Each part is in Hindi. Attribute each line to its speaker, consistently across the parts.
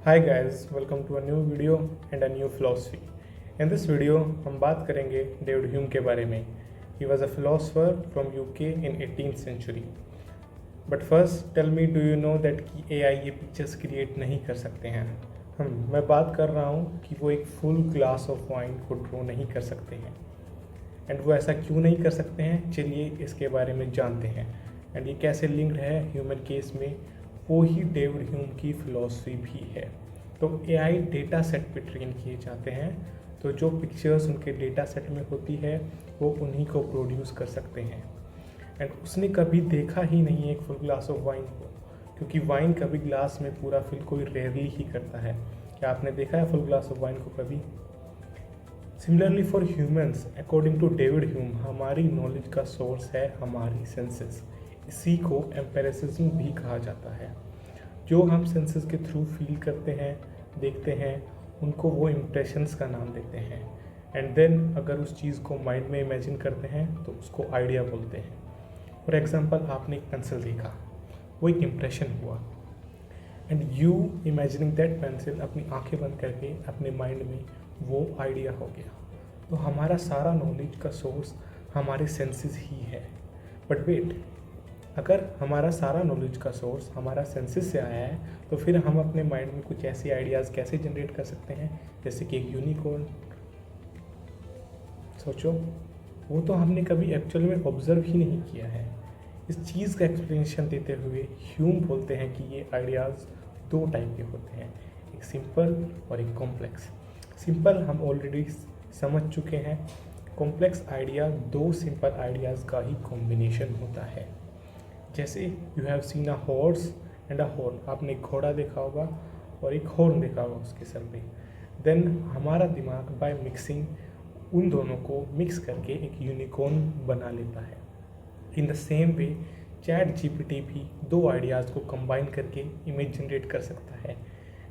Speaker 1: Hi guys, welcome to a new video and a new philosophy. In this video हम बात करेंगे डेविड ह्यूम के बारे में. He was a philosopher from UK in 18th century. But first tell me, do you know that कि AI ये पिक्चर्स क्रिएट नहीं कर सकते हैं. मैं बात कर रहा हूँ कि वो एक फुल ग्लास ऑफ वाइन को ड्रॉ नहीं कर सकते हैं. एंड वो ऐसा क्यों नहीं कर सकते हैं, चलिए इसके बारे में जानते हैं. एंड ये कैसे लिंक्ड है ह्यूमन केस में, वो ही डेविड ह्यूम की फ़िलॉसफी भी है. तो एआई डेटा सेट पे ट्रेन किए जाते हैं, तो जो पिक्चर्स उनके डेटा सेट में होती है वो उन्हीं को प्रोड्यूस कर सकते हैं. एंड उसने कभी देखा ही नहीं एक फुल ग्लास ऑफ वाइन को, क्योंकि वाइन कभी ग्लास में पूरा फिल कोई रेयरली ही करता है. क्या आपने देखा है फुल ग्लास ऑफ वाइन को कभी? Similarly for humans, according to David Hume, हमारी नॉलेज का सोर्स है हमारी सेंसेस. इसी को एम्पेरिसिज्म भी कहा जाता है. जो हम सेंसेस के थ्रू फील करते हैं, देखते हैं, उनको वो इम्प्रेशंस का नाम देते हैं. एंड देन अगर उस चीज़ को माइंड में इमेजिन करते हैं तो उसको आइडिया बोलते हैं. फॉर एग्जांपल, आपने एक पेंसिल देखा, वो एक इम्प्रेशन हुआ, and you imagining that pencil, अपनी आंखें बंद करके अपने माइंड में वो आइडिया हो गया. तो हमारा सारा नॉलेज का सोर्स हमारे सेंसेस ही है. बट वेट, अगर हमारा सारा नॉलेज का सोर्स हमारा सेंसेस से आया है, तो फिर हम अपने माइंड में कुछ ऐसे आइडियाज़ कैसे जनरेट कर सकते हैं, जैसे कि एक यूनिकॉर्न. सोचो, वो तो हमने कभी एक्चुअल में ऑब्जर्व ही नहीं किया है. इस चीज़ का एक्सप्लेनेशन देते हुए ह्यूम बोलते हैं कि ये आइडियाज़ दो टाइप के होते हैं, एक सिंपल और एक कॉम्प्लेक्स. सिंपल हम ऑलरेडी समझ चुके हैं. कॉम्प्लेक्स आइडिया दो सिंपल आइडियाज़ का ही कॉम्बिनेशन होता है. जैसे you have seen a horse and a horn. आपने एक घोड़ा देखा होगा और एक हॉर्न देखा होगा उसके सर पे. देन हमारा दिमाग बाय मिक्सिंग उन दोनों को मिक्स करके एक यूनिकॉर्न बना लेता है. In the same way chat GPT भी दो आइडियाज़ को कंबाइन करके इमेज जनरेट कर सकता है.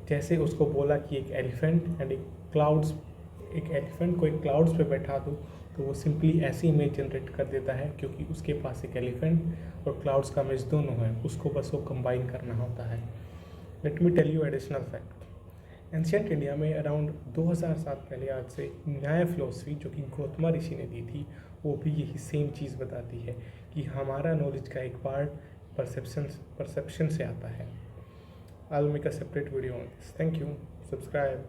Speaker 1: जैसे उसको बोला कि एक एलिफेंट एंड एक एलिफेंट को एक क्लाउड्स पे बैठा दो, तो वो सिंपली ऐसी इमेज जनरेट कर देता है, क्योंकि उसके पास एक एलिफेंट और क्लाउड्स का इमेज दोनों है, उसको बस वो कंबाइन करना होता है. Let me tell you additional fact. Ancient India में अराउंड 2000 साल पहले आज से न्याय फिलोसफी जो कि गौतम ऋषि ने दी थी, वो भी यही सेम चीज़ बताती है कि हमारा नॉलेज का एक पार्ट परसेप्शन से आता है. I will make a separate video on this. Thank you. Subscribe.